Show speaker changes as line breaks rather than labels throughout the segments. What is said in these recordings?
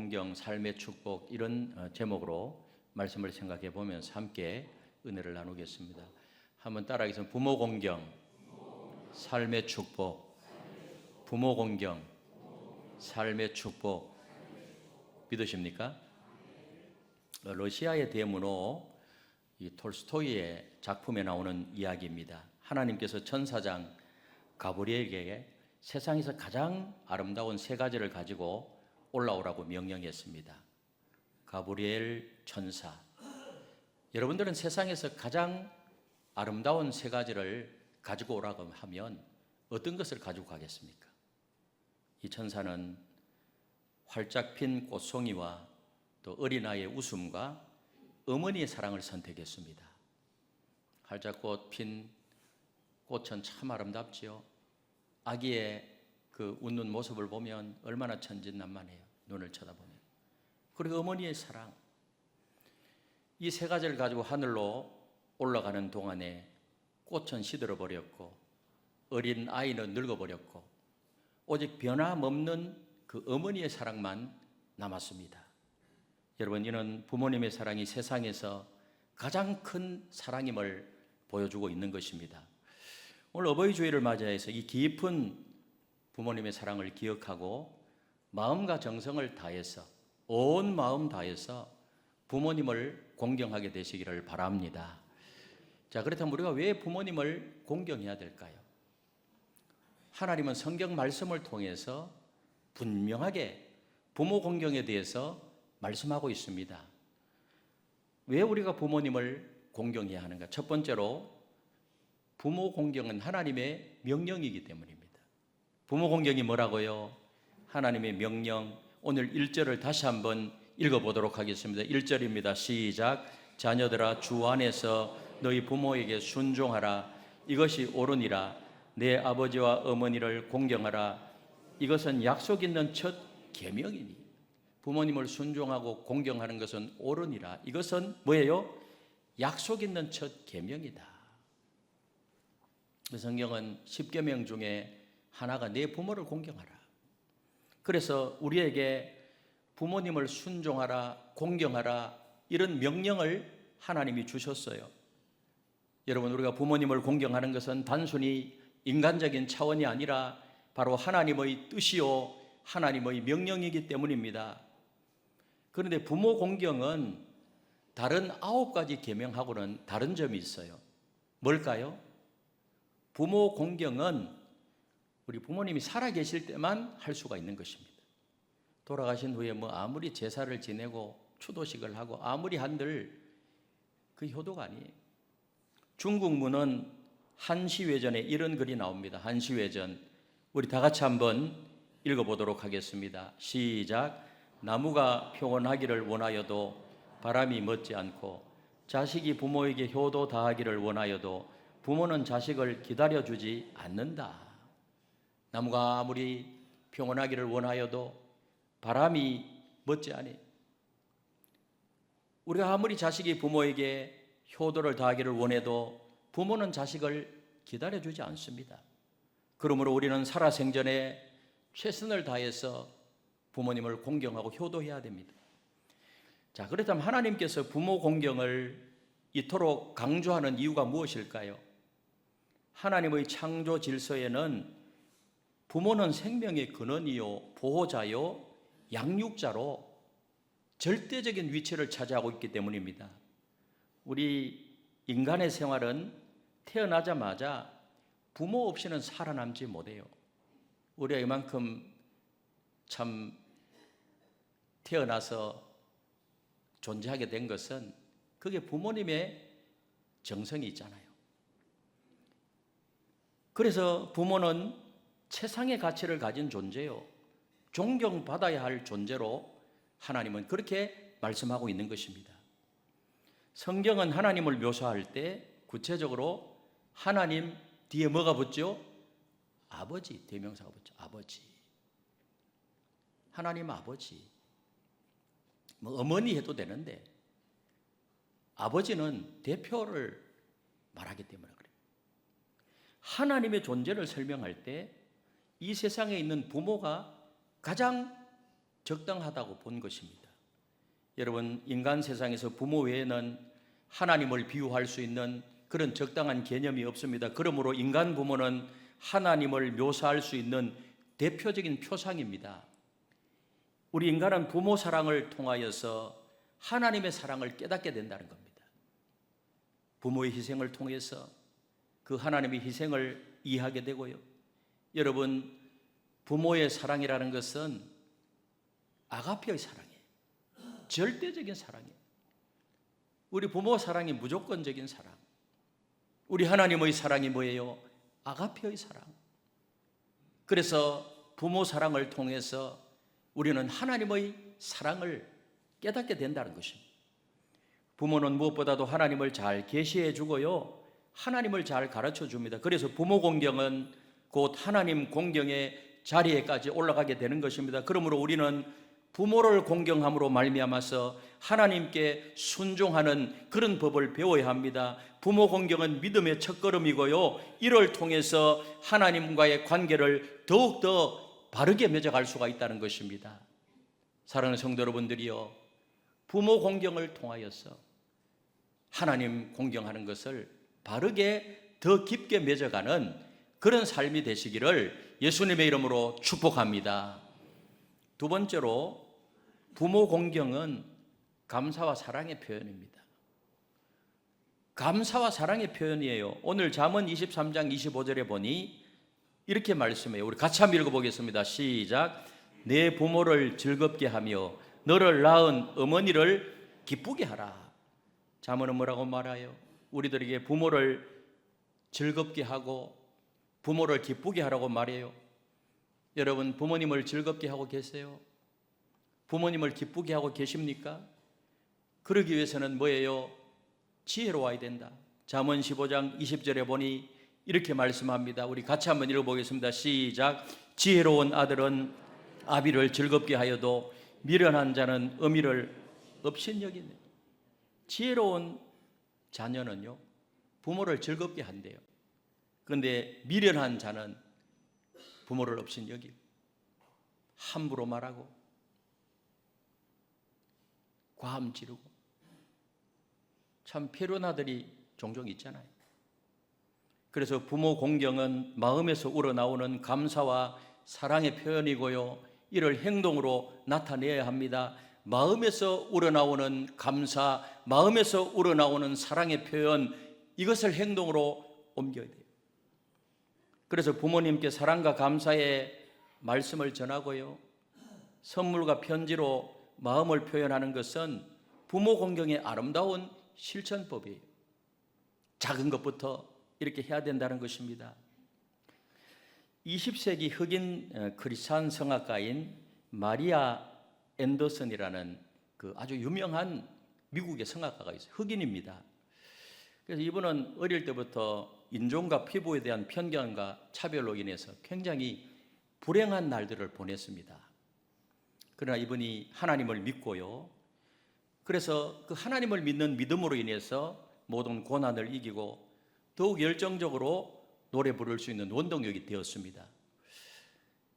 공경, 삶의 축복 이런 제목으로 말씀을 생각해 보면서 함께 은혜를 나누겠습니다. 한번 따라하겠습니다. 부모 공경, 삶의 축복. 부모 공경, 삶의 축복. 믿으십니까? 러시아의 대문호 이 톨스토이의 작품에 나오는 이야기입니다. 하나님께서 천사장 가브리엘에게 세상에서 가장 아름다운 세 가지를 가지고 올라오라고 명령했습니다. 가브리엘 천사, 여러분들은 세상에서 가장 아름다운 세 가지를 가지고 오라고 하면 어떤 것을 가지고 가겠습니까? 이 천사는 활짝 핀 꽃송이와 또 어린아이의 웃음과 어머니의 사랑을 선택했습니다. 활짝 핀 꽃은 참 아름답지요. 아기의 그 웃는 모습을 보면 얼마나 천진난만해요. 눈을 쳐다보면. 그리고 어머니의 사랑. 이 세 가지를 가지고 하늘로 올라가는 동안에 꽃은 시들어버렸고 어린 아이는 늙어버렸고 오직 변함없는 그 어머니의 사랑만 남았습니다. 여러분, 이는 부모님의 사랑이 세상에서 가장 큰 사랑임을 보여주고 있는 것입니다. 오늘 어버이 주일을 맞이해서 이 깊은 부모님의 사랑을 기억하고 마음과 정성을 다해서 온 마음 다해서 부모님을 공경하게 되시기를 바랍니다. 자, 그렇다면 우리가 왜 부모님을 공경해야 될까요? 하나님은 성경 말씀을 통해서 분명하게 부모 공경에 대해서 말씀하고 있습니다. 왜 우리가 부모님을 공경해야 하는가? 첫 번째로 부모 공경은 하나님의 명령이기 때문입니다. 부모 공경이 뭐라고요? 하나님의 명령. 오늘 1절을 다시 한번 읽어보도록 하겠습니다. 1절입니다. 시작. 자녀들아, 주 안에서 너희 부모에게 순종하라. 이것이 옳으니라. 내 아버지와 어머니를 공경하라. 이것은 약속 있는 첫 계명이니. 부모님을 순종하고 공경하는 것은 옳으니라. 이것은 뭐예요? 약속 있는 첫 계명이다. 성경은 10계명 중에 하나가 내 부모를 공경하라. 그래서 우리에게 부모님을 순종하라, 공경하라 이런 명령을 하나님이 주셨어요. 여러분, 우리가 부모님을 공경하는 것은 단순히 인간적인 차원이 아니라 바로 하나님의 뜻이요 하나님의 명령이기 때문입니다. 그런데 부모 공경은 다른 9가지 계명하고는 다른 점이 있어요. 뭘까요? 부모 공경은 우리 부모님이 살아계실 때만 할 수가 있는 것입니다. 돌아가신 후에 아무리 제사를 지내고 추도식을 하고 아무리 한들 그 효도가 아니에요. 중국문은 한시외전에 이런 글이 나옵니다. 한시외전. 우리 다 같이 한번 읽어보도록 하겠습니다. 시작. 나무가 평온하기를 원하여도 바람이 멋지 않고 자식이 부모에게 효도 다하기를 원하여도 부모는 자식을 기다려주지 않는다. 나무가 아무리 평온하기를 원하여도 바람이 멋지 않니. 우리가 아무리 자식이 부모에게 효도를 다하기를 원해도 부모는 자식을 기다려주지 않습니다. 그러므로 우리는 살아생전에 최선을 다해서 부모님을 공경하고 효도해야 됩니다. 자, 그렇다면 하나님께서 부모 공경을 이토록 강조하는 이유가 무엇일까요? 하나님의 창조 질서에는 부모는 생명의 근원이요, 보호자요, 양육자로 절대적인 위치를 차지하고 있기 때문입니다. 우리 인간의 생활은 태어나자마자 부모 없이는 살아남지 못해요. 우리가 이만큼 참 태어나서 존재하게 된 것은 그게 부모님의 정성이 있잖아요. 그래서 부모는 최상의 가치를 가진 존재요, 존경받아야 할 존재로 하나님은 그렇게 말씀하고 있는 것입니다. 성경은 하나님을 묘사할 때 구체적으로 하나님 뒤에 뭐가 붙죠? 아버지, 대명사가 붙죠. 아버지. 하나님 아버지. 어머니 해도 되는데 아버지는 대표를 말하기 때문에 그래요. 하나님의 존재를 설명할 때 이 세상에 있는 부모가 가장 적당하다고 본 것입니다. 여러분, 인간 세상에서 부모 외에는 하나님을 비유할 수 있는 그런 적당한 개념이 없습니다. 그러므로 인간 부모는 하나님을 묘사할 수 있는 대표적인 표상입니다. 우리 인간은 부모 사랑을 통하여서 하나님의 사랑을 깨닫게 된다는 겁니다. 부모의 희생을 통해서 그 하나님의 희생을 이해하게 되고요. 여러분, 부모의 사랑이라는 것은 아가페의 사랑이에요. 절대적인 사랑이에요. 우리 부모 사랑이 무조건적인 사랑. 우리 하나님의 사랑이 뭐예요? 아가페의 사랑. 그래서 부모 사랑을 통해서 우리는 하나님의 사랑을 깨닫게 된다는 것입니다. 부모는 무엇보다도 하나님을 잘 계시해 주고요, 하나님을 잘 가르쳐 줍니다. 그래서 부모 공경은 곧 하나님 공경의 자리에까지 올라가게 되는 것입니다. 그러므로 우리는 부모를 공경함으로 말미암아서 하나님께 순종하는 그런 법을 배워야 합니다. 부모 공경은 믿음의 첫걸음이고요, 이를 통해서 하나님과의 관계를 더욱더 바르게 맺어갈 수가 있다는 것입니다. 사랑하는 성도 여러분들이요, 부모 공경을 통하여서 하나님 공경하는 것을 바르게 더 깊게 맺어가는 그런 삶이 되시기를 예수님의 이름으로 축복합니다. 두 번째로, 부모 공경은 감사와 사랑의 표현입니다. 감사와 사랑의 표현이에요. 오늘 잠언 23장 25절에 보니 이렇게 말씀해요. 우리 같이 한번 읽어보겠습니다. 시작. 내 부모를 즐겁게 하며 너를 낳은 어머니를 기쁘게 하라. 잠언은 뭐라고 말해요? 우리들에게 부모를 즐겁게 하고 부모를 기쁘게 하라고 말해요. 여러분, 부모님을 즐겁게 하고 계세요? 부모님을 기쁘게 하고 계십니까? 그러기 위해서는 뭐예요? 지혜로워야 된다. 잠언 15장 20절에 보니 이렇게 말씀합니다. 우리 같이 한번 읽어보겠습니다. 시작. 지혜로운 아들은 아비를 즐겁게 하여도 미련한 자는 어미를 업신여기네. 지혜로운 자녀는요, 부모를 즐겁게 한대요. 그런데 미련한 자는 부모를 업신여기고 함부로 말하고 과함 지르고, 참 필요한 아들이 종종 있잖아요. 그래서 부모 공경은 마음에서 우러나오는 감사와 사랑의 표현이고요, 이를 행동으로 나타내야 합니다. 마음에서 우러나오는 감사, 마음에서 우러나오는 사랑의 표현, 이것을 행동으로 옮겨야 돼요. 그래서 부모님께 사랑과 감사의 말씀을 전하고요, 선물과 편지로 마음을 표현하는 것은 부모 공경의 아름다운 실천법이에요. 작은 것부터 이렇게 해야 된다는 것입니다. 20세기 흑인 크리스찬 성악가인 마리아 앤더슨이라는 그 아주 유명한 미국의 성악가가 있어요. 흑인입니다. 그래서 이분은 어릴 때부터 인종과 피부에 대한 편견과 차별로 인해서 굉장히 불행한 날들을 보냈습니다. 그러나 이분이 하나님을 믿고요, 그래서 그 하나님을 믿는 믿음으로 인해서 모든 고난을 이기고 더욱 열정적으로 노래 부를 수 있는 원동력이 되었습니다.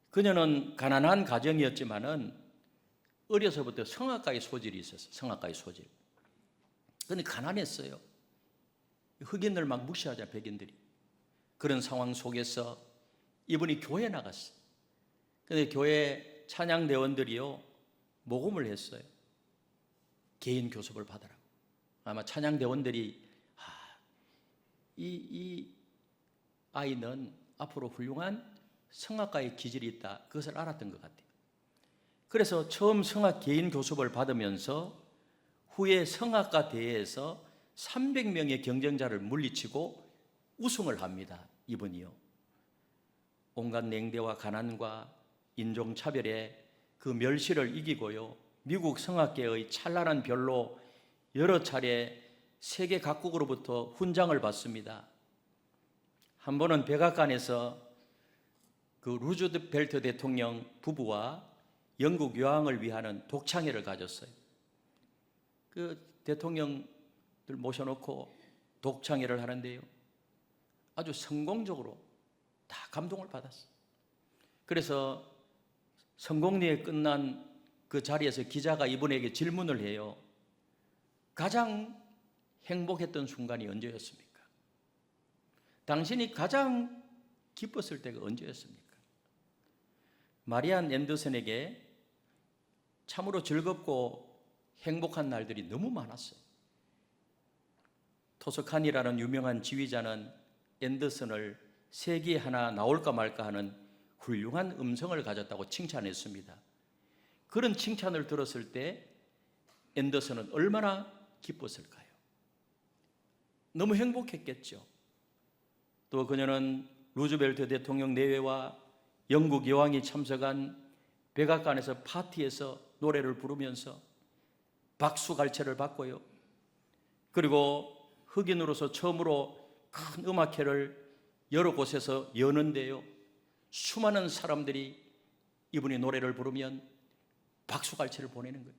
그녀는 가난한 가정이었지만은 어려서부터 성악가의 소질이 있었어요. 성악가의 소질. 그런데 가난했어요. 흑인들 막 무시하자, 백인들이. 그런 상황 속에서 이분이 교회에 나갔어요. 그런데 교회 찬양대원들이요, 모금을 했어요. 개인 교습을 받으라고. 아마 찬양대원들이 이 아이는 앞으로 훌륭한 성악가의 기질이 있다, 그것을 알았던 것 같아요. 그래서 처음 성악 개인 교습을 받으면서 후에 성악가 대회에서 300명의 경쟁자를 물리치고 우승을 합니다. 이분이요. 온갖 냉대와 가난과 인종차별의 그 멸시를 이기고요, 미국 성악계의 찬란한 별로 여러 차례 세계 각국으로부터 훈장을 받습니다. 한 번은 백악관에서 그 루즈벨트 대통령 부부와 영국 여왕을 위하는 독창회를 가졌어요. 그 대통령들 모셔놓고 독창회를 하는데요, 아주 성공적으로 다 감동을 받았어요. 그래서 성공리에 끝난 그 자리에서 기자가 이분에게 질문을 해요. 가장 행복했던 순간이 언제였습니까? 당신이 가장 기뻤을 때가 언제였습니까? 마리안 앤더슨에게 참으로 즐겁고 행복한 날들이 너무 많았어요. 토스칸이라는 유명한 지휘자는 앤더슨을 세계에 하나 나올까 말까 하는 훌륭한 음성을 가졌다고 칭찬했습니다. 그런 칭찬을 들었을 때 앤더슨은 얼마나 기뻤을까요? 너무 행복했겠죠. 또 그녀는 루즈벨트 대통령 내외와 영국 여왕이 참석한 백악관에서 파티에서 노래를 부르면서 박수갈채를 받고요. 그리고 흑인으로서 처음으로 큰 음악회를 여러 곳에서 여는데요. 수많은 사람들이 이분이 노래를 부르면 박수갈채를 보내는 거예요.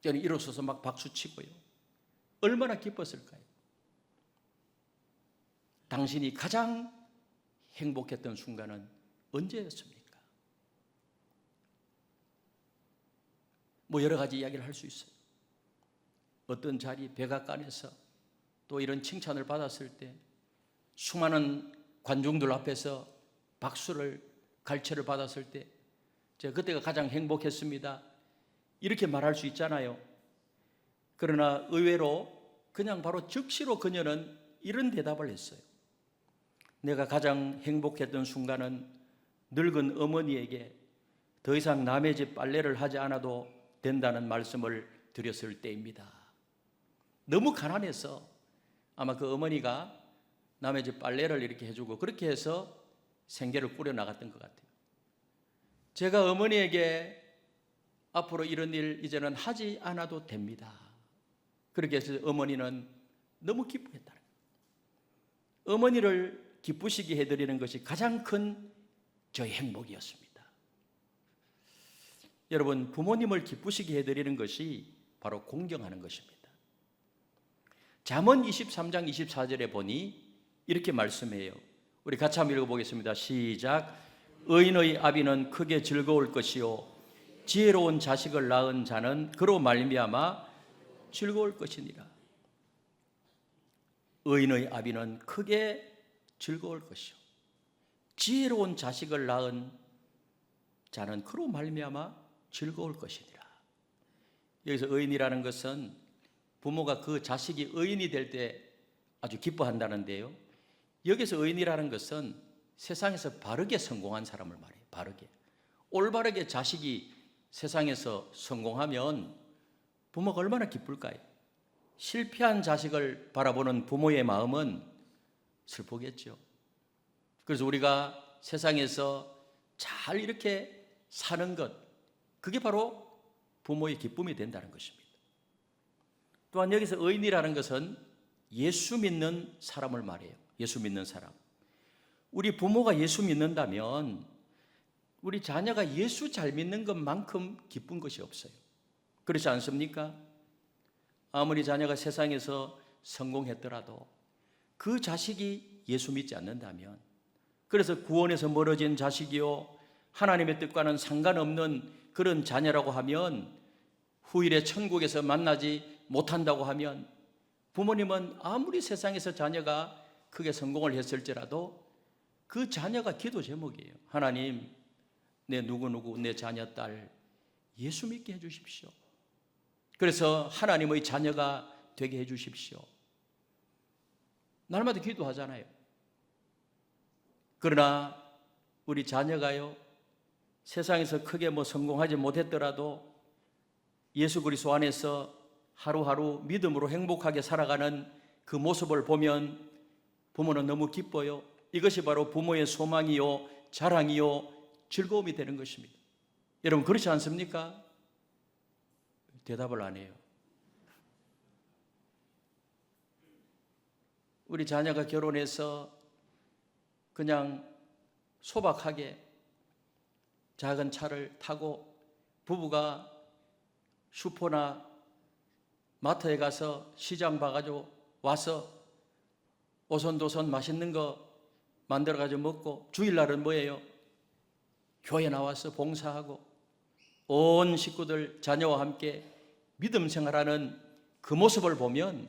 저는 일어서서 막 박수치고요. 얼마나 기뻤을까요? 당신이 가장 행복했던 순간은 언제였습니까? 뭐 여러 가지 이야기를 할 수 있어요. 어떤 자리, 백악관에서 또 이런 칭찬을 받았을 때 수많은 관중들 앞에서 박수를, 갈채를 받았을 때 제가 그때가 가장 행복했습니다. 이렇게 말할 수 있잖아요. 그러나 의외로 그냥 바로 즉시로 그녀는 이런 대답을 했어요. 내가 가장 행복했던 순간은 늙은 어머니에게 더 이상 남의 집 빨래를 하지 않아도 된다는 말씀을 드렸을 때입니다. 너무 가난해서 아마 그 어머니가 남의 집 빨래를 이렇게 해주고 그렇게 해서 생계를 꾸려나갔던 것 같아요. 제가 어머니에게 앞으로 이런 일 이제는 하지 않아도 됩니다. 그렇게 해서 어머니는 너무 기뻐했다는 거예요. 어머니를 기쁘시게 해드리는 것이 가장 큰 저의 행복이었습니다. 여러분, 부모님을 기쁘시게 해드리는 것이 바로 공경하는 것입니다. 잠언 23장 24절에 보니 이렇게 말씀해요. 우리 같이 한번 읽어보겠습니다. 시작. 의인의 아비는 크게 즐거울 것이요 지혜로운 자식을 낳은 자는 그로 말미암아 즐거울 것이니라. 의인의 아비는 크게 즐거울 것이요 지혜로운 자식을 낳은 자는 그로 말미암아 즐거울 것이니라. 여기서 의인이라는 것은 부모가 그 자식이 의인이 될 때 아주 기뻐한다는데요. 여기서 의인이라는 것은 세상에서 바르게 성공한 사람을 말해요. 바르게. 올바르게 자식이 세상에서 성공하면 부모가 얼마나 기쁠까요? 실패한 자식을 바라보는 부모의 마음은 슬프겠죠. 그래서 우리가 세상에서 잘 이렇게 사는 것, 그게 바로 부모의 기쁨이 된다는 것입니다. 또한 여기서 의인이라는 것은 예수 믿는 사람을 말해요. 예수 믿는 사람. 우리 부모가 예수 믿는다면 우리 자녀가 예수 잘 믿는 것만큼 기쁜 것이 없어요. 그렇지 않습니까? 아무리 자녀가 세상에서 성공했더라도 그 자식이 예수 믿지 않는다면, 그래서 구원에서 멀어진 자식이요 하나님의 뜻과는 상관없는 그런 자녀라고 하면, 후일에 천국에서 만나지 못한다고 하면 부모님은 아무리 세상에서 자녀가 크게 성공을 했을지라도 그 자녀가 기도 제목이에요. 하나님, 내 누구누구 내 자녀 딸 예수 믿게 해주십시오. 그래서 하나님의 자녀가 되게 해주십시오. 날마다 기도하잖아요. 그러나 우리 자녀가요 세상에서 크게 성공하지 못했더라도 예수 그리스도 안에서 하루하루 믿음으로 행복하게 살아가는 그 모습을 보면 부모는 너무 기뻐요. 이것이 바로 부모의 소망이요 자랑이요 즐거움이 되는 것입니다. 여러분 그렇지 않습니까? 대답을 안 해요. 우리 자녀가 결혼해서 그냥 소박하게 작은 차를 타고 부부가 슈퍼나 마트에 가서 시장 봐가지고 와서 오손도손 맛있는 거 만들어가지고 먹고, 주일날은 뭐예요? 교회 나와서 봉사하고 온 식구들 자녀와 함께 믿음 생활하는 그 모습을 보면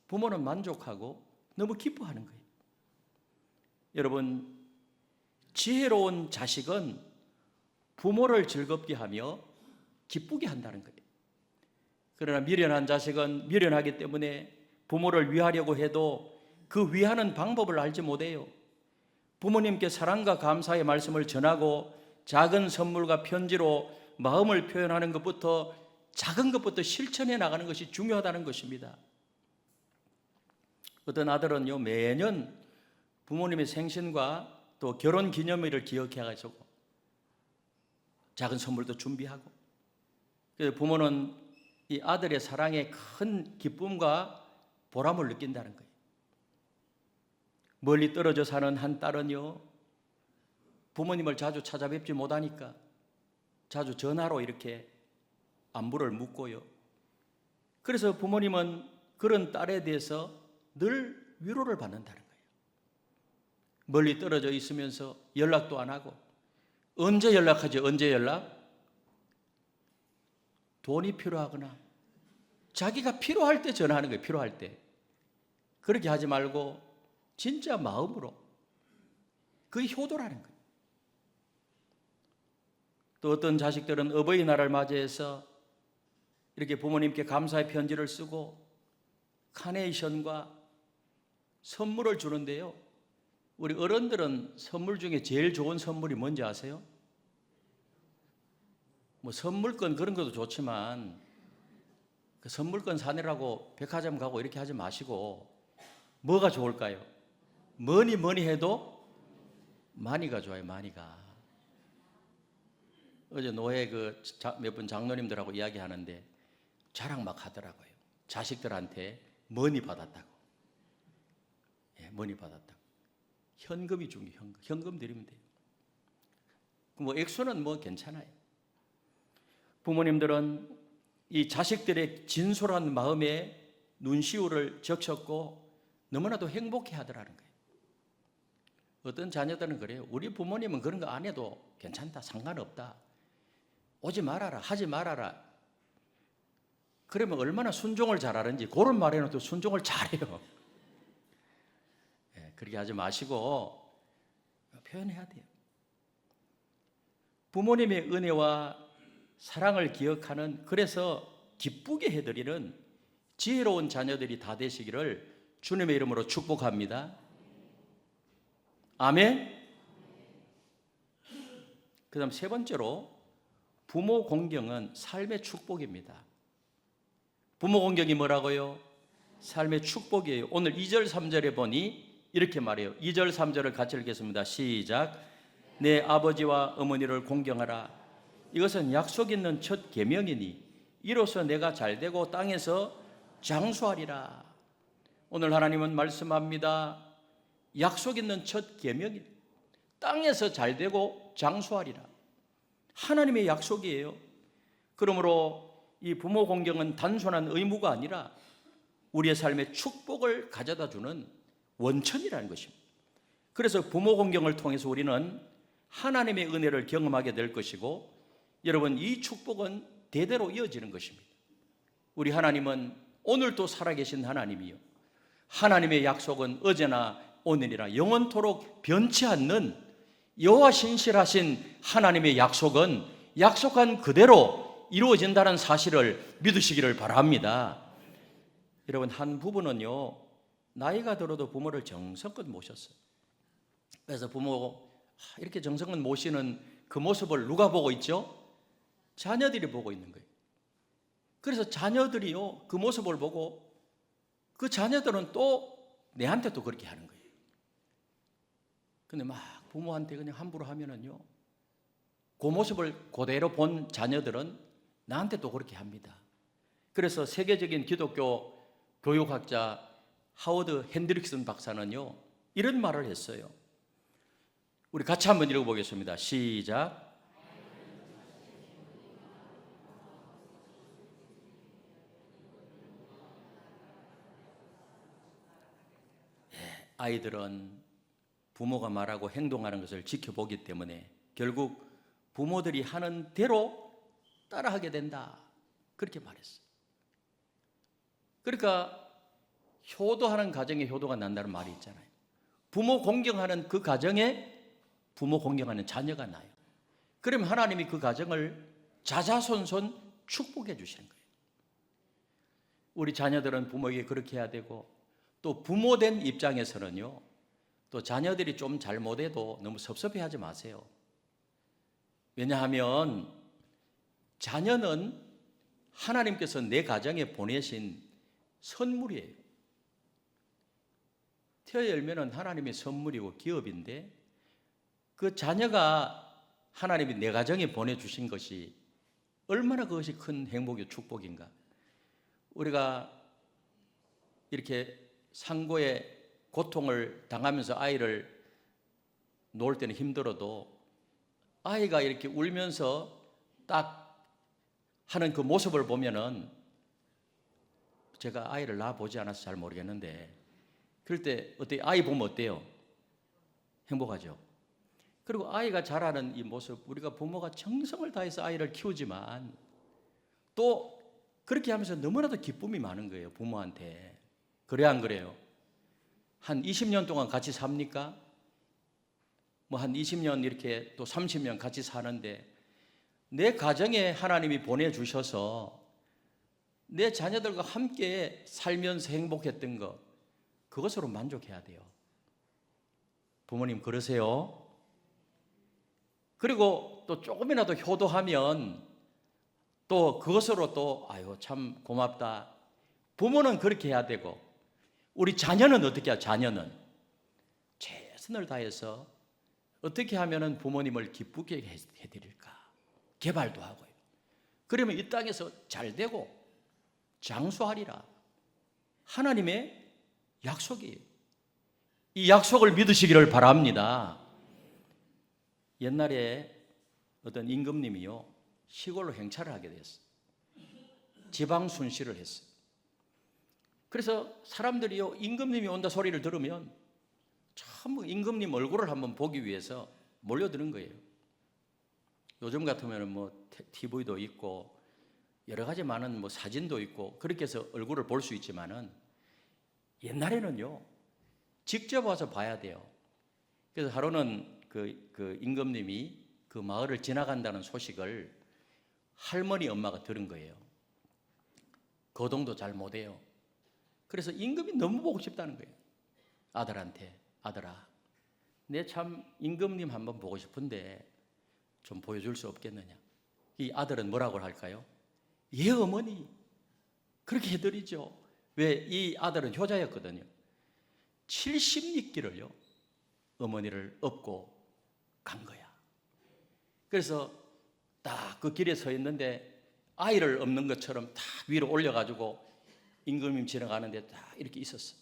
부모는 만족하고 너무 기뻐하는 거예요. 여러분, 지혜로운 자식은 부모를 즐겁게 하며 기쁘게 한다는 거예요. 그러나 미련한 자식은 미련하기 때문에 부모를 위하려고 해도 그 위하는 방법을 알지 못해요. 부모님께 사랑과 감사의 말씀을 전하고 작은 선물과 편지로 마음을 표현하는 것부터, 작은 것부터 실천해 나가는 것이 중요하다는 것입니다. 어떤 아들은요, 매년 부모님의 생신과 또 결혼 기념일을 기억해가지고 작은 선물도 준비하고, 그래서 부모는 이 아들의 사랑에 큰 기쁨과 보람을 느낀다는 거예요. 멀리 떨어져 사는 한 딸은요, 부모님을 자주 찾아뵙지 못하니까 자주 전화로 이렇게 안부를 묻고요. 그래서 부모님은 그런 딸에 대해서 늘 위로를 받는다는 거예요. 멀리 떨어져 있으면서 연락도 안 하고, 언제 연락하지? 언제 연락? 돈이 필요하거나 자기가 필요할 때 전화하는 거예요. 필요할 때. 그렇게 하지 말고 진짜 마음으로, 그게 효도라는 거예요. 또 어떤 자식들은 어버이날을 맞이해서 이렇게 부모님께 감사의 편지를 쓰고 카네이션과 선물을 주는데요, 우리 어른들은 선물 중에 제일 좋은 선물이 뭔지 아세요? 뭐 선물권 그런 것도 좋지만 그 선물권 사느라고 백화점 가고 이렇게 하지 마시고 뭐가 좋을까요? 뭐니 해도 많이가 좋아요. 많이가. 어제 노예 몇 분 장로님들하고 이야기하는데 자랑 막 하더라고요. 자식들한테 머니 받았다고. 예, 머니 받았다고. 현금이 중요해요. 현금 드리면 돼요. 뭐 액수는 뭐 괜찮아요. 부모님들은 이 자식들의 진솔한 마음에 눈시울을 적셨고 너무나도 행복해 하더라는 거예요. 어떤 자녀들은 그래요. 우리 부모님은 그런 거 안 해도 괜찮다, 상관없다, 오지 말아라, 하지 말아라. 그러면 얼마나 순종을 잘하는지 그런 말에는 또 순종을 잘해요. 예, 그렇게 하지 마시고 표현해야 돼요. 부모님의 은혜와 사랑을 기억하는, 그래서 기쁘게 해드리는 지혜로운 자녀들이 다 되시기를 주님의 이름으로 축복합니다. 아멘. 그 다음 세 번째로, 부모 공경은 삶의 축복입니다. 부모 공경이 뭐라고요? 삶의 축복이에요. 오늘 2절 3절에 보니 이렇게 말해요. 2절 3절을 같이 읽겠습니다. 시작. 내 아버지와 어머니를 공경하라. 이것은 약속 있는 첫 계명이니 이로써 내가 잘되고 땅에서 장수하리라. 오늘 하나님은 말씀합니다. 약속 있는 첫 계명이 땅에서 잘되고 장수하리라. 하나님의 약속이에요. 그러므로 이 부모 공경은 단순한 의무가 아니라 우리의 삶의 축복을 가져다 주는 원천이라는 것입니다. 그래서 부모 공경을 통해서 우리는 하나님의 은혜를 경험하게 될 것이고, 여러분, 이 축복은 대대로 이어지는 것입니다. 우리 하나님은 오늘도 살아계신 하나님이요, 하나님의 약속은 어제나 오늘이라 영원토록 변치 않는 여호와 신실하신 하나님의 약속은 약속한 그대로 이루어진다는 사실을 믿으시기를 바랍니다. 여러분, 한 부부는요, 나이가 들어도 부모를 정성껏 모셨어요. 그래서 부모 이렇게 정성껏 모시는 그 모습을 누가 보고 있죠? 자녀들이 보고 있는 거예요. 그래서 자녀들이요, 그 모습을 보고 그 자녀들은 또 내한테 또 그렇게 하는 거예요. 근데 막 부모한테 그냥 함부로 하면은요, 그 모습을 그대로 본 자녀들은 나한테 또 그렇게 합니다. 그래서 세계적인 기독교 교육학자 하워드 핸드릭슨 박사는요, 이런 말을 했어요. 우리 같이 한번 읽어보겠습니다. 시작. 아이들은 부모가 말하고 행동하는 것을 지켜보기 때문에 결국 부모들이 하는 대로 따라하게 된다. 그렇게 말했어요. 그러니까 효도하는 가정에 효도가 난다는 말이 있잖아요. 부모 공경하는 그 가정에 부모 공경하는 자녀가 나요. 그러면 하나님이 그 가정을 자자손손 축복해 주시는 거예요. 우리 자녀들은 부모에게 그렇게 해야 되고, 또 부모된 입장에서는요, 또 자녀들이 좀 잘못해도 너무 섭섭해하지 마세요. 왜냐하면 자녀는 하나님께서 내 가정에 보내신 선물이에요. 태어 열매는 하나님의 선물이고 기업인데, 그 자녀가 하나님이 내 가정에 보내주신 것이 얼마나 그것이 큰 행복이고 축복인가. 우리가 이렇게 상고의 고통을 당하면서 아이를 놓을 때는 힘들어도 아이가 이렇게 울면서 딱 하는 그 모습을 보면은, 제가 아이를 낳아보지 않아서 잘 모르겠는데, 그럴 때 어때요? 아이 보면 어때요? 행복하죠? 그리고 아이가 자라는 이 모습, 우리가 부모가 정성을 다해서 아이를 키우지만 또 그렇게 하면서 너무나도 기쁨이 많은 거예요, 부모한테. 그래야 안 그래요? 한 20년 동안 같이 삽니까? 뭐 한 20년 이렇게 또 30년 같이 사는데, 내 가정에 하나님이 보내주셔서 내 자녀들과 함께 살면서 행복했던 것, 그것으로 만족해야 돼요. 부모님 그러세요? 그리고 또 조금이라도 효도하면 또 그것으로 또 아유 참 고맙다. 부모는 그렇게 해야 되고, 우리 자녀는 어떻게 해야? 자녀는 최선을 다해서 어떻게 하면은 부모님을 기쁘게 해드릴까 개발도 하고요. 그러면 이 땅에서 잘 되고 장수하리라. 하나님의 약속이에요. 이 약속을 믿으시기를 바랍니다. 옛날에 어떤 임금님이요, 시골로 행차를 하게 됐어요. 지방 순시를 했어요. 그래서 사람들이요, 임금님이 온다 소리를 들으면 전부 임금님 얼굴을 한번 보기 위해서 몰려드는 거예요. 요즘 같으면 뭐 TV도 있고 여러 가지 많은 뭐 사진도 있고 그렇게 해서 얼굴을 볼 수 있지만은, 옛날에는요 직접 와서 봐야 돼요. 그래서 하루는 그 임금님이 그 마을을 지나간다는 소식을 할머니 엄마가 들은 거예요. 거동도 잘 못해요. 그래서 임금이 너무 보고 싶다는 거예요. 아들한테, 아들아, 내 참 임금님 한번 보고 싶은데 좀 보여줄 수 없겠느냐. 이 아들은 뭐라고 할까요? 예 어머니, 그렇게 해드리죠. 왜? 이 아들은 효자였거든요. 70리길을요 어머니를 업고 간 거야. 그래서 딱 그 길에 서 있는데 아이를 업는 것처럼 다 위로 올려가지고 임금님 지나가는데 딱 이렇게 있었어.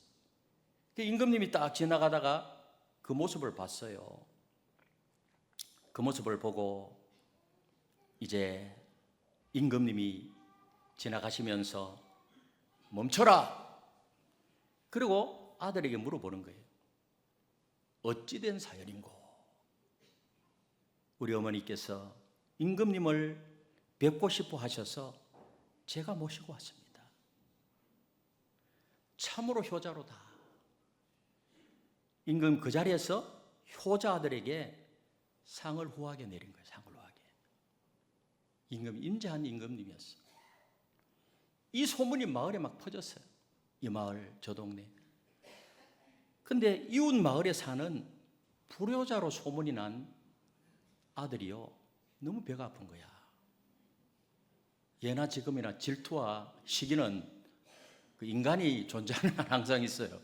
그 임금님이 딱 지나가다가 그 모습을 봤어요. 그 모습을 보고 이제 임금님이 지나가시면서 멈춰라. 그리고 아들에게 물어보는 거예요. 어찌된 사연인고? 우리 어머니께서 임금님을 뵙고 싶어 하셔서 제가 모시고 왔습니다. 참으로 효자로다. 임금 그 자리에서 효자 아들에게 상을 후하게 내린 거예요. 상을 후하게. 임금, 인자한 임금님이었어요. 이 소문이 마을에 막 퍼졌어요. 이 마을, 저 동네. 근데 이웃 마을에 사는 불효자로 소문이 난 아들이요, 너무 배가 아픈 거야. 예나 지금이나 질투와 시기는 그 인간이 존재하는 한 항상 있어요.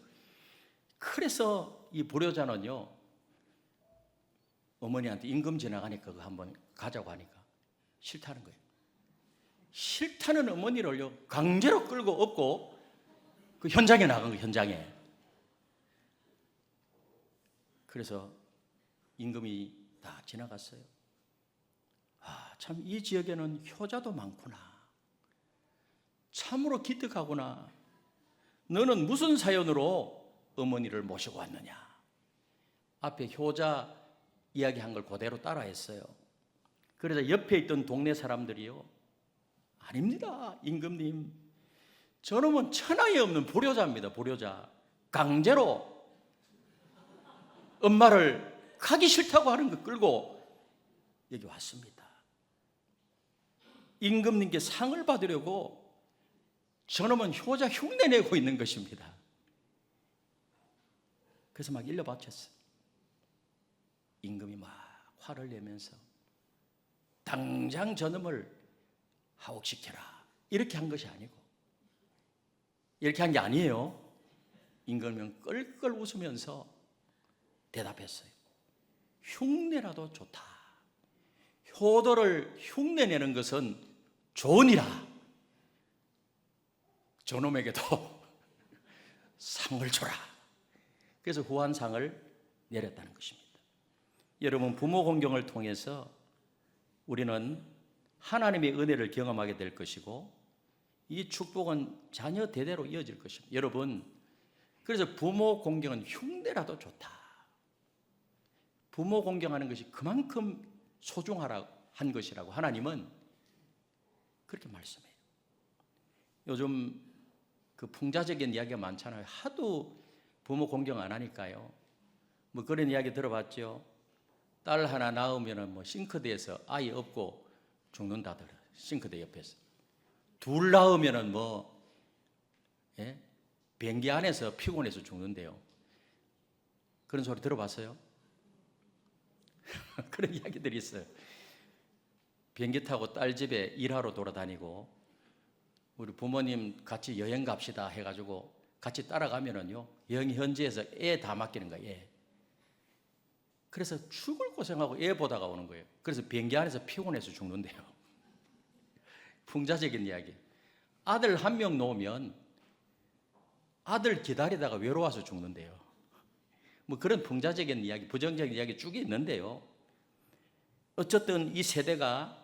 그래서 이 불효자는요, 어머니한테 임금 지나가니까 그거 한번 가자고 하니까 싫다는 거예요. 싫다는 어머니를요 강제로 끌고 업고 그 현장에 나간 거예요. 현장에. 그래서 임금이 다 지나갔어요. 아, 참 이 지역에는 효자도 많구나. 참으로 기특하구나. 너는 무슨 사연으로 어머니를 모시고 왔느냐. 앞에 효자 이야기한 걸 그대로 따라했어요. 그래서 옆에 있던 동네 사람들이요, 아닙니다. 임금님, 저놈은 천하에 없는 불효자입니다. 불효자. 강제로 엄마를 가기 싫다고 하는 거 끌고 여기 왔습니다. 임금님께 상을 받으려고 저놈은 효자 흉내내고 있는 것입니다. 그래서 막 일러 바쳤어요. 임금이 막 화를 내면서 당장 저놈을 하옥시켜라, 이렇게 한 것이 아니고, 이렇게 한 게 아니에요. 임금은 껄껄 웃으면서 대답했어요. 흉내라도 좋다. 효도를 흉내내는 것은 좋은 이라. 저놈에게도 상을 줘라. 그래서 후한상을 내렸다는 것입니다. 여러분, 부모 공경을 통해서 우리는 하나님의 은혜를 경험하게 될 것이고, 이 축복은 자녀 대대로 이어질 것입니다. 여러분, 그래서 부모 공경은 흉내라도 좋다. 부모 공경하는 것이 그만큼 소중하라 한 것이라고 하나님은 그렇게 말씀해요. 요즘 그 풍자적인 이야기가 많잖아요. 하도 부모 공경 안 하니까요. 뭐 그런 이야기 들어봤죠. 딸 하나 낳으면 뭐 싱크대에서 아이 업고 죽는다더라. 싱크대 옆에서. 둘 낳으면 뭐 비행기 안에서 피곤해서 죽는데요. 그런 소리 들어봤어요? 그런 이야기들이 있어요. 비행기 타고 딸 집에 일하러 돌아다니고, 우리 부모님 같이 여행 갑시다 해가지고 같이 따라가면은요, 여행 현지에서 애 다 맡기는 거예요. 애. 그래서 죽을 고생하고 애 보다가 오는 거예요. 그래서 비행기 안에서 피곤해서 죽는데요. 풍자적인 이야기. 아들 한 명 놓으면 아들 기다리다가 외로워서 죽는데요. 뭐 그런 풍자적인 이야기, 부정적인 이야기 쭉 있는데요. 어쨌든 이 세대가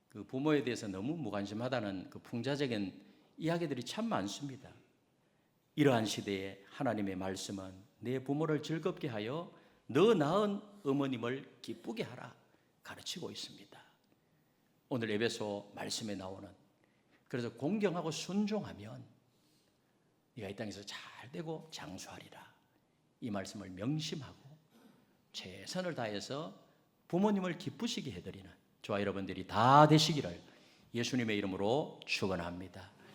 그 부모에 대해서 너무 무관심하다는 그 풍자적인 이야기들이 참 많습니다. 이러한 시대에 하나님의 말씀은 내 부모를 즐겁게 하여 너 낳은 어머님을 기쁘게 하라 가르치고 있습니다. 오늘 에베소 말씀에 나오는, 그래서 공경하고 순종하면 네가 이 땅에서 잘 되고 장수하리라, 이 말씀을 명심하고 최선을 다해서 부모님을 기쁘시게 해드리는 저와 여러분들이 다 되시기를 예수님의 이름으로 축원합니다.